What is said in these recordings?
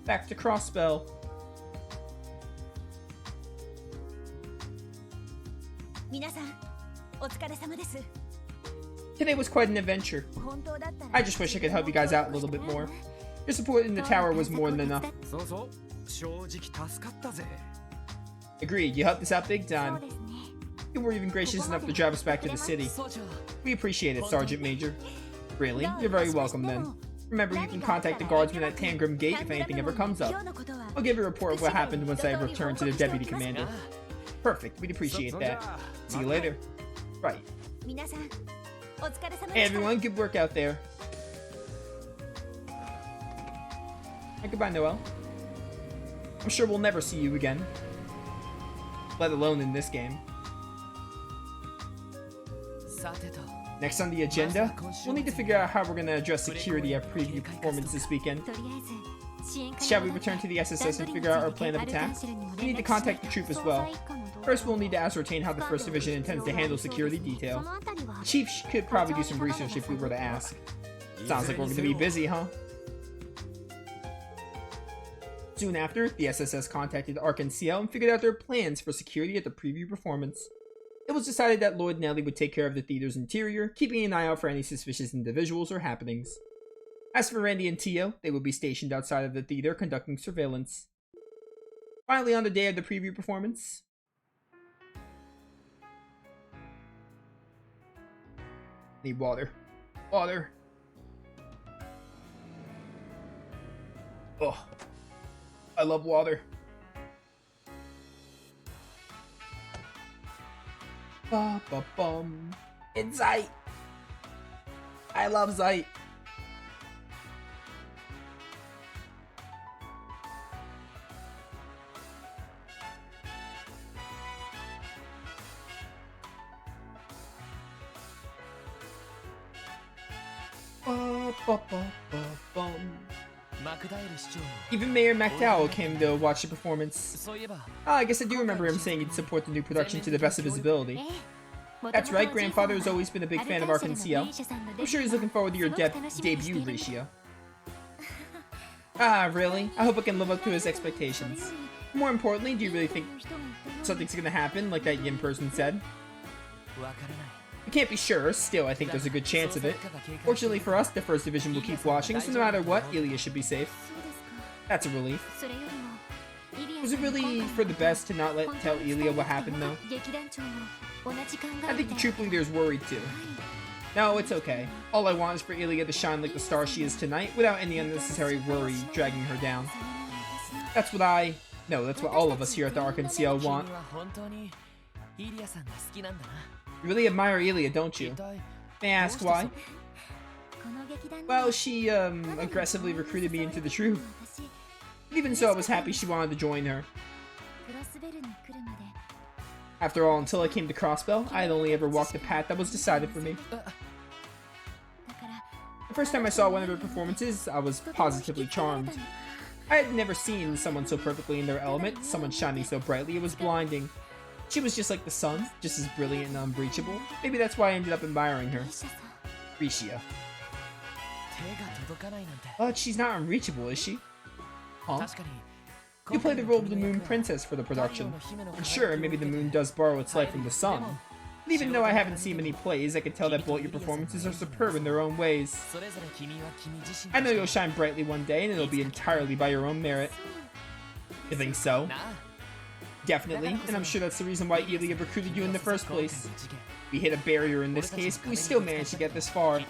Back to Crossbell. Today was quite an adventure. I just wish I could help you guys out a little bit more. Your support in the tower was more than enough. Agreed, you helped us out big time. You were even gracious enough to drive us back to the city. We appreciate it, Sergeant Major. Really? You're very welcome then. Remember, you can contact the guardsmen at Tangram Gate if anything ever comes up. I'll give you a report of what happened once I return to the Deputy Commander. Perfect, we'd appreciate that. See you later. Right. Hey everyone, good work out there. And goodbye, Noel. I'm sure we'll never see you again. Let alone in this game. Next on the agenda, we'll need to figure out how we're going to address security at preview performance this weekend. Shall we return to the SSS and figure out our plan of attack? We need to contact the troop as well. First, we'll need to ascertain how the 1st Division intends to handle security detail. The Chief could probably do some research if we were to ask. Sounds like we're going to be busy, huh? Soon after, the SSS contacted Ark and Ciel and figured out their plans for security at the preview performance. It was decided that Lloyd and Ellie would take care of the theater's interior, keeping an eye out for any suspicious individuals or happenings. As for Randy and Tio, they would be stationed outside of the theater conducting surveillance. Finally, on the day of the preview performance... Need water. Water. Oh, I love water. Ba-ba-bum. It's Zeit. I love Zeit. Ba-ba-ba-bum. Even Mayor McDowell came to watch the performance. I guess I do remember him saying he'd support the new production to the best of his ability. That's right, Grandfather has always been a big fan of Ark and Ciel. I'm sure he's looking forward to your debut, Ricia. Ah, really? I hope I can live up to his expectations. More importantly, do you really think something's gonna happen, like that Yin person said? We can't be sure, still I think there's a good chance of it. Fortunately for us, the 1st Division will keep watching, so no matter what, Ilya should be safe. That's a relief. Was it really for the best to not tell Ilya what happened though? I think the troop leader is worried too. No, it's okay. All I want is for Ilya to shine like the star she is tonight, without any unnecessary worry dragging her down. That's what that's what all of us here at the Ark and Ciel want. You really admire Ilya, don't you? May I ask why? Well, she, aggressively recruited me into the troop. Even so, I was happy she wanted to join her. After all, until I came to Crossbell, I had only ever walked the path that was decided for me. The first time I saw one of her performances, I was positively charmed. I had never seen someone so perfectly in their element, someone shining so brightly it was blinding. She was just like the sun, just as brilliant and unbreachable. Maybe that's why I ended up admiring her. Ricia. But she's not unreachable, is she? Huh? You play the role of the Moon Princess for the production. And sure, maybe the moon does borrow its light from the sun. But even though I haven't seen many plays, I can tell that both your performances are superb in their own ways. I know you'll shine brightly one day, and it'll be entirely by your own merit. You think so? Definitely, and I'm sure that's the reason why Ilya recruited you in the first place. We hit a barrier in this case, but we still managed to get this far.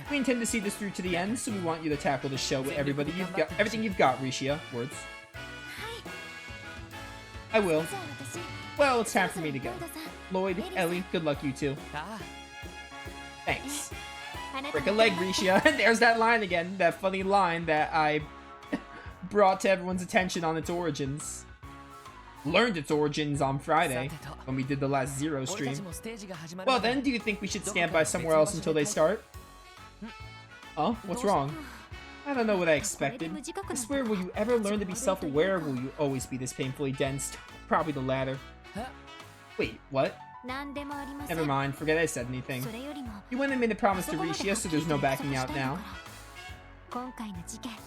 We intend to see this through to the end, so we want you to tackle the show with everything you've got, Ricia. Words. I will. Well, it's time for me to go. Lloyd, Ellie, good luck you two. Thanks. Break a leg, Ricia. There's that line again, that funny line that I brought to everyone's attention on its origins. Learned its origins on Friday, when we did the last Zero stream. Well then, do you think we should stand by somewhere else until they start? Huh? What's wrong? I don't know what I expected. I swear, will you ever learn to be self-aware, or will you always be this painfully dense? Probably the latter. Wait, what? Never mind, forget I said anything. You went and made a promise to Ricia, so there's no backing out now.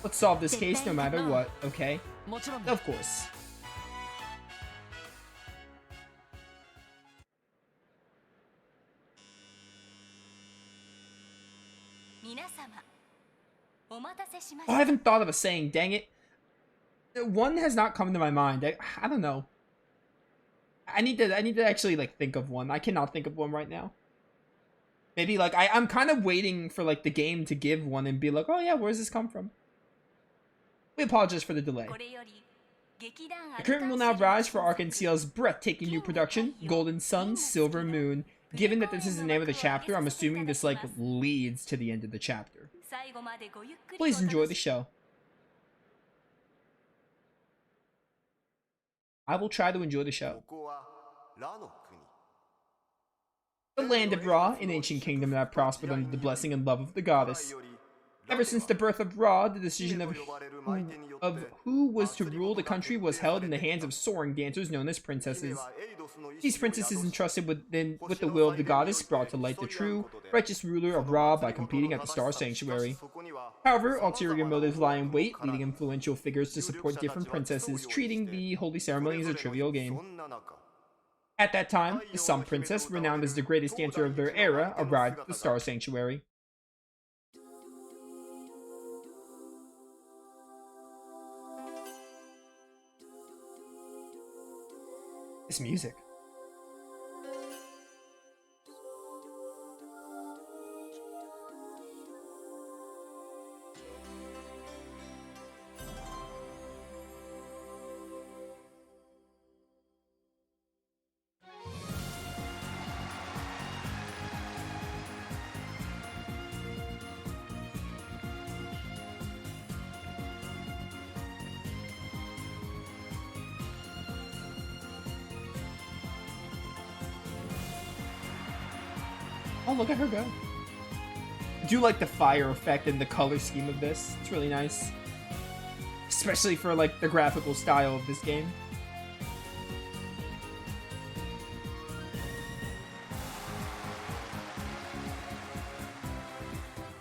Let's solve this case no matter what, okay? Of course. Oh, I haven't thought of a saying, dang it. One has not come to my mind. I don't know. I need to actually like think of one. I cannot think of one right now. Maybe like I'm kind of waiting for like the game to give one and be like, oh yeah, where does this come from? We apologize for the delay. The curtain will now rise for Arc and Ciel's breathtaking new production, Golden Sun, Silver Moon. Given that this is the name of the chapter, I'm assuming this like leads to the end of the chapter. Please enjoy the show. I will try to enjoy the show. The land of Ra, an ancient kingdom that prospered under the blessing and love of the goddess. Ever since the birth of Ra, the decision of who was to rule the country was held in the hands of soaring dancers known as princesses. These princesses, entrusted with the will of the goddess, brought to light the true, righteous ruler of Ra by competing at the Star Sanctuary. However, ulterior motives lie in wait, leading influential figures to support different princesses, treating the holy ceremony as a trivial game. At that time, the Sun Princess, renowned as the greatest dancer of their era, arrived at the Star Sanctuary. This music. Oh, look at her go. I do like the fire effect and the color scheme of this. It's really nice. Especially for, like, the graphical style of this game.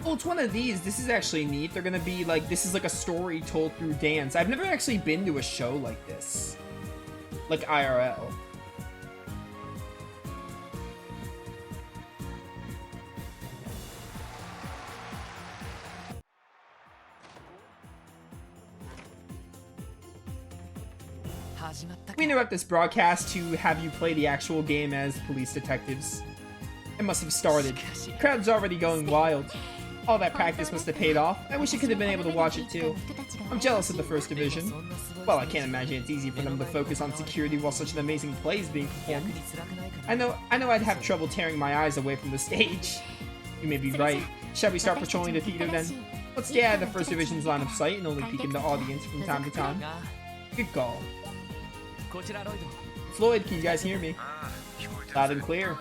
Oh, it's one of these. This is actually neat. They're gonna be, like, this is like a story told through dance. I've never actually been to a show like this. Like, IRL. We interrupt this broadcast to have you play the actual game as police detectives. It must have started. The crowd's already going wild. All that practice must have paid off. I wish I could have been able to watch it too. I'm jealous of the First Division. Well, I can't imagine it's easy for them to focus on security while such an amazing play is being performed. I know I'd have trouble tearing my eyes away from the stage. You may be right. Shall we start patrolling the theater then? Let's stay out of the First Division's line of sight and only peek in the audience from time to time. Good call. Floyd, can you guys hear me? Loud and clear.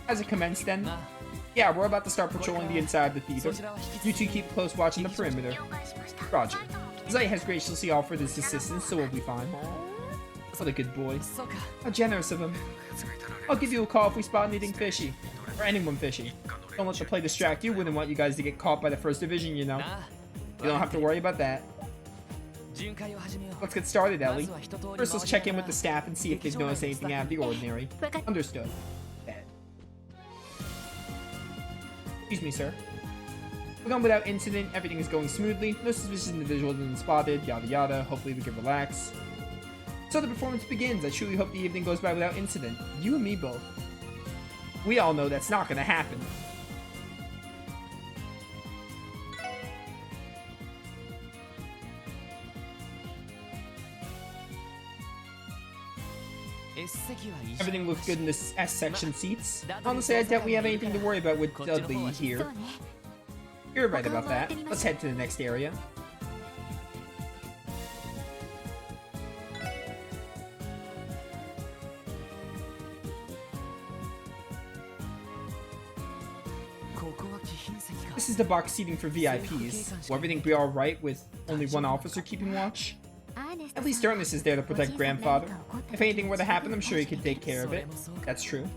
Has it commenced then? Yeah, we're about to start patrolling the inside of the theater. You two keep close watch on the perimeter. Roger. Zay has graciously offered his assistance, so we'll be fine. What a good boy. How generous of him. I'll give you a call if we spot anything fishy. Or anyone fishy. Don't let the play distract you. Wouldn't want you guys to get caught by the First Division, you know. You don't have to worry about that. Let's get started, Ellie. First, let's check in with the staff and see if they've noticed anything out of the ordinary. Understood. Bad. Excuse me, sir. We're gone without incident. Everything is going smoothly. No suspicious individuals have been spotted. Yada yada. Hopefully we can relax. So the performance begins. I truly hope the evening goes by without incident. You and me both. We all know that's not gonna happen. Everything looks good in this S-section seats. Honestly, I doubt we have anything to worry about with Dudley here. You're right about that. Let's head to the next area. This is the box seating for VIPs. Will everything be alright with only one officer keeping watch? At least Ernest is there to protect Grandfather. If anything were to happen, I'm sure he could take care of it. That's true.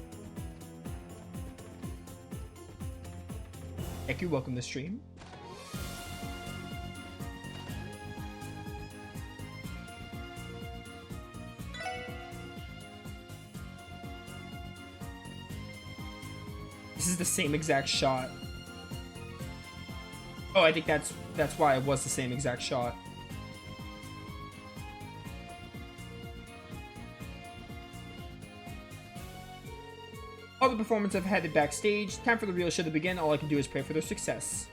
Thank you, welcome to the stream. This is the same exact shot. Oh, I think that's why it was the same exact shot. All the performers have headed backstage. Time for the real show to begin. All I can do is pray for their success.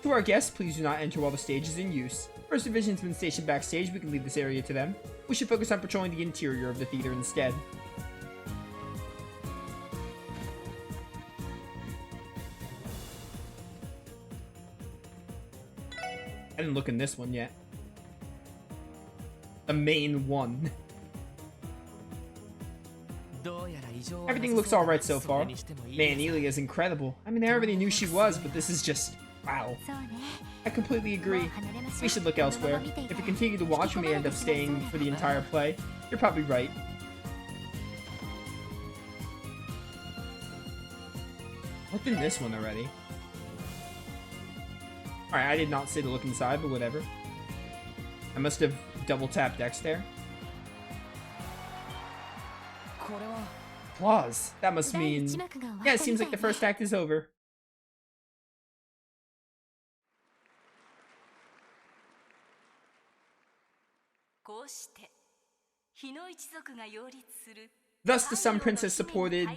To our guests, please do not enter while the stage is in use. First Division's been stationed backstage. We can leave this area to them. We should focus on patrolling the interior of the theater instead. I didn't look in this one yet. The main one. Everything looks alright so far. Man, Elia is incredible. I mean, I already knew she was, but this is just... wow. I completely agree. We should look elsewhere. If we continue to watch, we may end up staying for the entire play. You're probably right. Looked in this one already. Alright, I did not say to look inside, but whatever. I must have double-tapped X there. Applause. That must mean... yeah, it seems like the first act is over. Thus, the Sun Princess, supported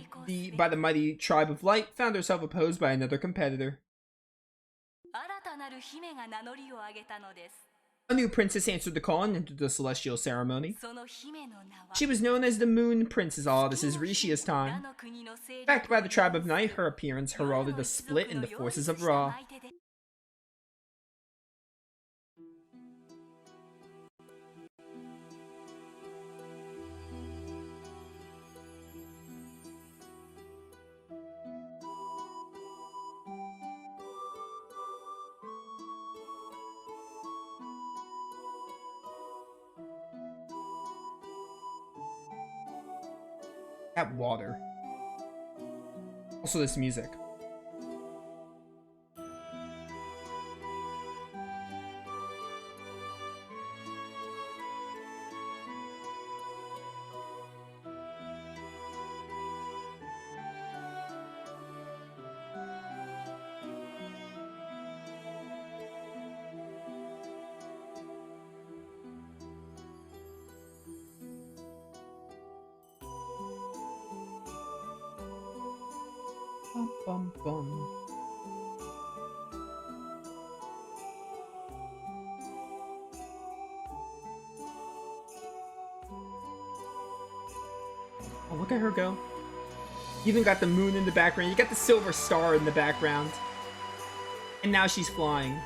by the mighty Tribe of Light, found herself opposed by another competitor. A new princess answered the call and entered the celestial ceremony. She was known as the Moon Princess. Oh, this is Rishia's time. Backed by the Tribe of Night, her appearance heralded a split in the forces of Ra. That water. Also this music. Bum, bum, bum. Oh, look at her go. You even got the moon in the background. You got the silver star in the background. And now she's flying.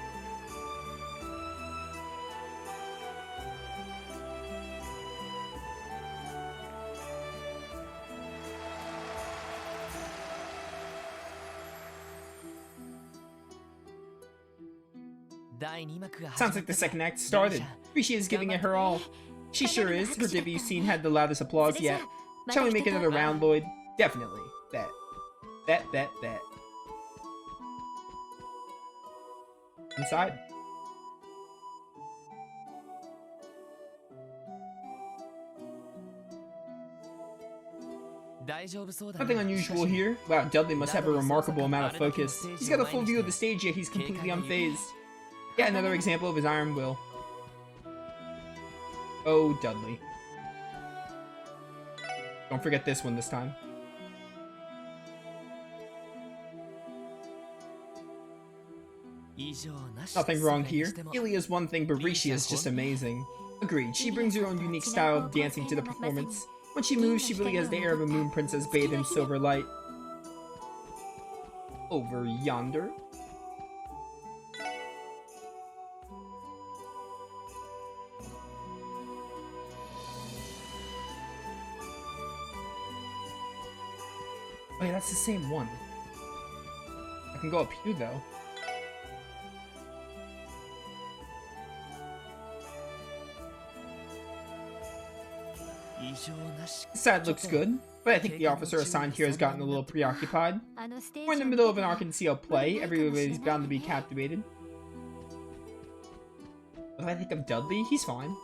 Sounds like the second act started. Rishi is giving it her all. She sure is. Her debut scene had the loudest applause yet. Shall we make another round, Lloyd? Definitely. Bet. Bet, bet, bet. Inside. Nothing unusual here. Wow, Dudley must have a remarkable amount of focus. He's got a full view of the stage, yet he's completely unfazed. Yeah, another example of his iron will. Oh, Dudley. Don't forget this one this time. Nothing wrong here. Ilia's one thing, but Rishi is just amazing. Agreed, she brings her own unique style of dancing to the performance. When she moves, she really has the air of a moon princess bathed in silver light. Over yonder. Oh yeah, that's the same one. I can go up here though. The side looks good, but I think the officer assigned here has gotten a little preoccupied. We're in the middle of an Arkansas play, everybody's bound to be captivated. What do I think of Dudley? He's fine.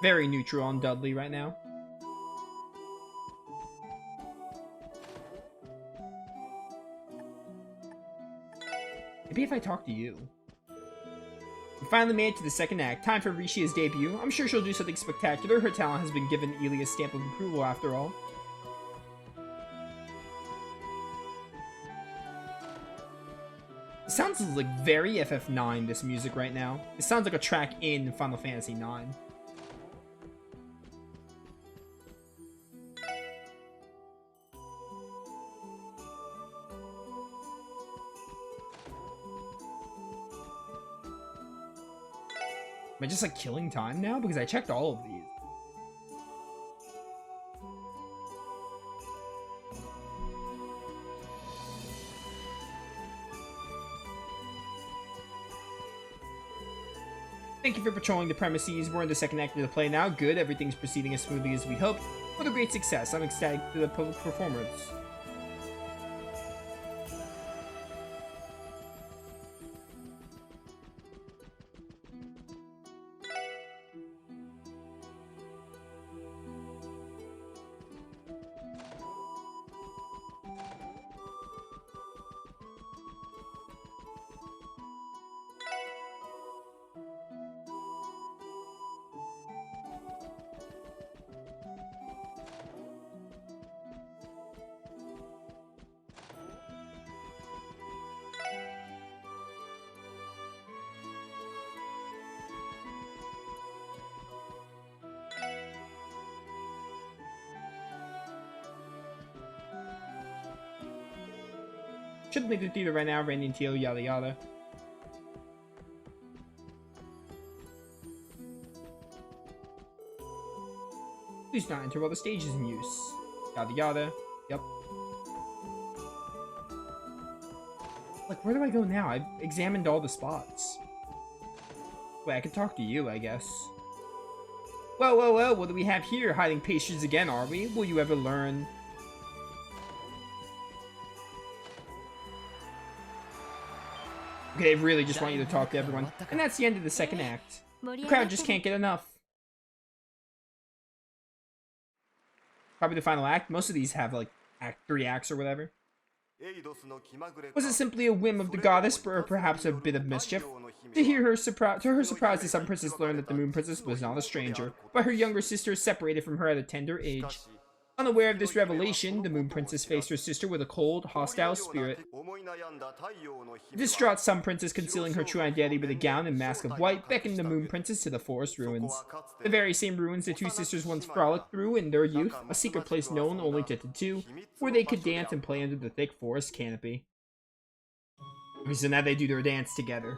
Very neutral on Dudley right now. Maybe if I talk to you. We finally made it to the second act. Time for Rishia's debut. I'm sure she'll do something spectacular. Her talent has been given Elia's stamp of approval after all. It sounds like very FF9, this music right now. It sounds like a track in Final Fantasy IX. Am I just like killing time now? Because I checked all of these. Thank you for patrolling the premises. We're in the second act of the play now. Good, everything's proceeding as smoothly as we hoped. What a great success. I'm ecstatic to the public performers. Should leave the theater right now, Randy and Ciel, yada yada. Please not enter while the stage is in use. Yada yada. Yep. Like, where do I go now? I've examined all the spots. Wait, I could talk to you, I guess. Whoa, whoa, whoa, what do we have here? Hiding pastries again, are we? Will you ever learn? Okay, they really just want you to talk to everyone. And that's the end of the second act. The crowd just can't get enough. Probably the final act. Most of these have, like, 3 acts or whatever. Was it simply a whim of the goddess, or perhaps a bit of mischief? To her surprise, the Sun Princess learned that the Moon Princess was not a stranger, but her younger sister separated from her at a tender age. Unaware of this revelation, the Moon Princess faced her sister with a cold, hostile spirit. The distraught Sun Princess, concealing her true identity with a gown and mask of white, beckoned the Moon Princess to the forest ruins. The very same ruins the two sisters once frolicked through in their youth, a secret place known only to the two, where they could dance and play under the thick forest canopy. Okay, so now they do their dance together.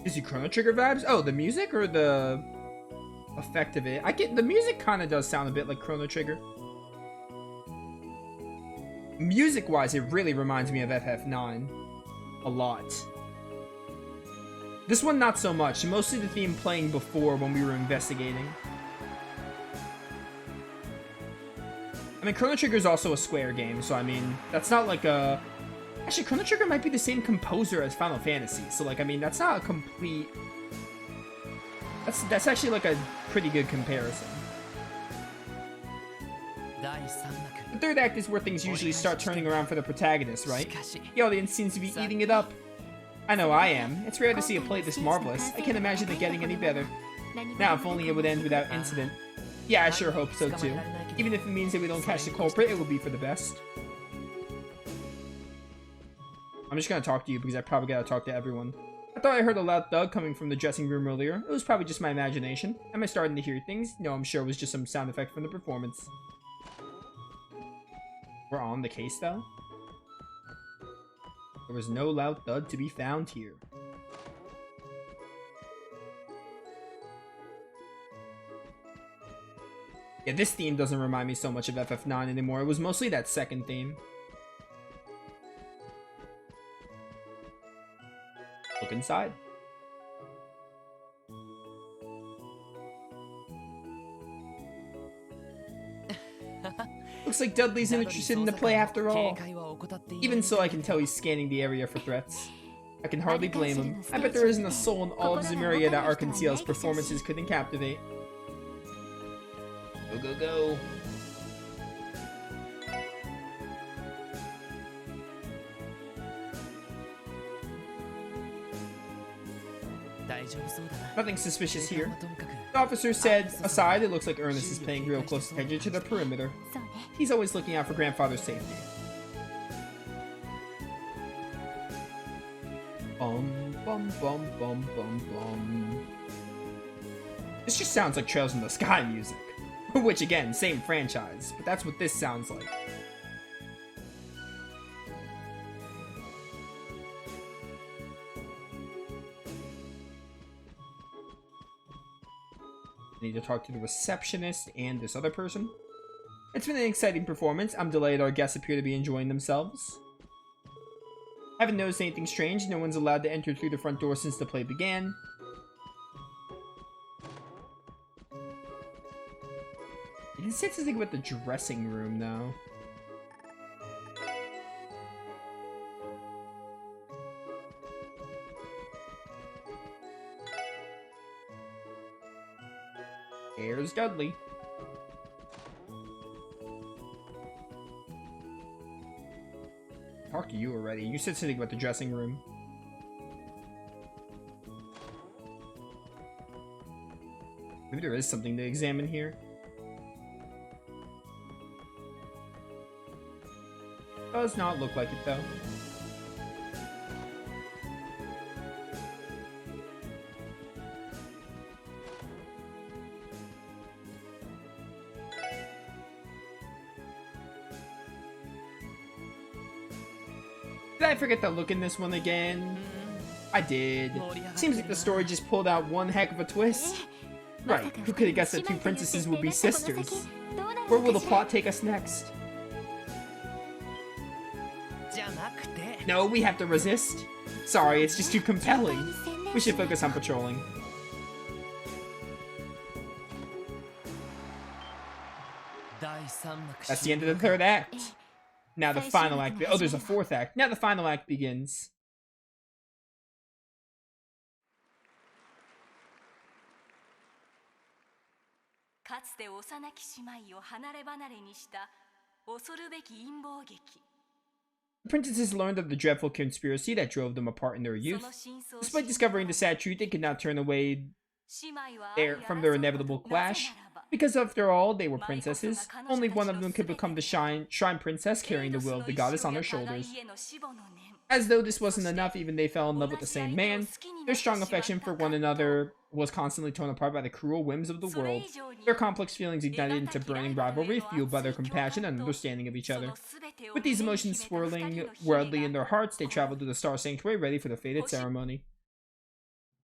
Is he Chrono Trigger vibes? Oh, the music or the effect of it? I get the music kind of does sound a bit like Chrono Trigger. Music-wise, it really reminds me of FF9 a lot. This one, not so much. Mostly the theme playing before when we were investigating. I mean, Chrono Trigger is also a Square game, so I mean, that's not like a... Actually, Chrono Trigger might be the same composer as Final Fantasy, so like, I mean, that's not a complete... That's actually like a pretty good comparison. The third act is where things usually start turning around for the protagonist, right? The audience seems to be eating it up. I know I am. It's rare to see a play this marvelous. I can't imagine it getting any better. Now, if only it would end without incident. Yeah, I sure hope so too. Even if it means that we don't catch the culprit, it will be for the best. I'm just gonna talk to you because I probably gotta talk to everyone. I thought I heard a loud thud coming from the dressing room earlier. It was probably just my imagination. Am I starting to hear things? No, I'm sure it was just some sound effect from the performance. We're on the case, though? There was no loud thud to be found here. Yeah, this theme doesn't remind me so much of FF9 anymore. It was mostly that second theme. Look inside. Looks like Dudley's interested in the play after all. Even so, I can tell he's scanning the area for threats. I can hardly blame him. I bet there isn't a soul in all of Zemuria that Ark and Ciel's performances couldn't captivate. Go, go, go. Nothing suspicious here. The officer said, aside, it looks like Ernest is paying real close attention to the perimeter. He's always looking out for grandfather's safety. Bum, bum, bum, bum, bum, bum. This just sounds like Trails in the Sky music. Which, again, same franchise, but that's what this sounds like. I need to talk to the receptionist and this other person. It's been an exciting performance. I'm delighted our guests appear to be enjoying themselves. I haven't noticed anything strange. No one's allowed to enter through the front door since the play began. It didn't say something about the dressing room, though. There's Dudley. Talk to you already. You said something about the dressing room. Maybe there is something to examine here. Does not look like it, though. Did I forget to look in this one again? I did. Seems like the story just pulled out one heck of a twist. Right, who could have guessed that two princesses would be sisters? Where will the plot take us next? No, we have to resist. Sorry, it's just too compelling. We should focus on patrolling. That's the end of the third act. Now the final act. Oh, there's a fourth act. Now the final act begins. The princesses learned of the dreadful conspiracy that drove them apart in their youth. Despite discovering the sad truth, they could not turn away from their inevitable clash. Because after all, they were princesses. Only one of them could become the shrine princess, carrying the will of the goddess on their shoulders. As though this wasn't enough, even they fell in love with the same man. Their strong affection for one another was constantly torn apart by the cruel whims of the world. Their complex feelings ignited into burning rivalry, fueled by their compassion and understanding of each other. With these emotions swirling wildly in their hearts, they traveled to the Star Sanctuary, ready for the fated ceremony.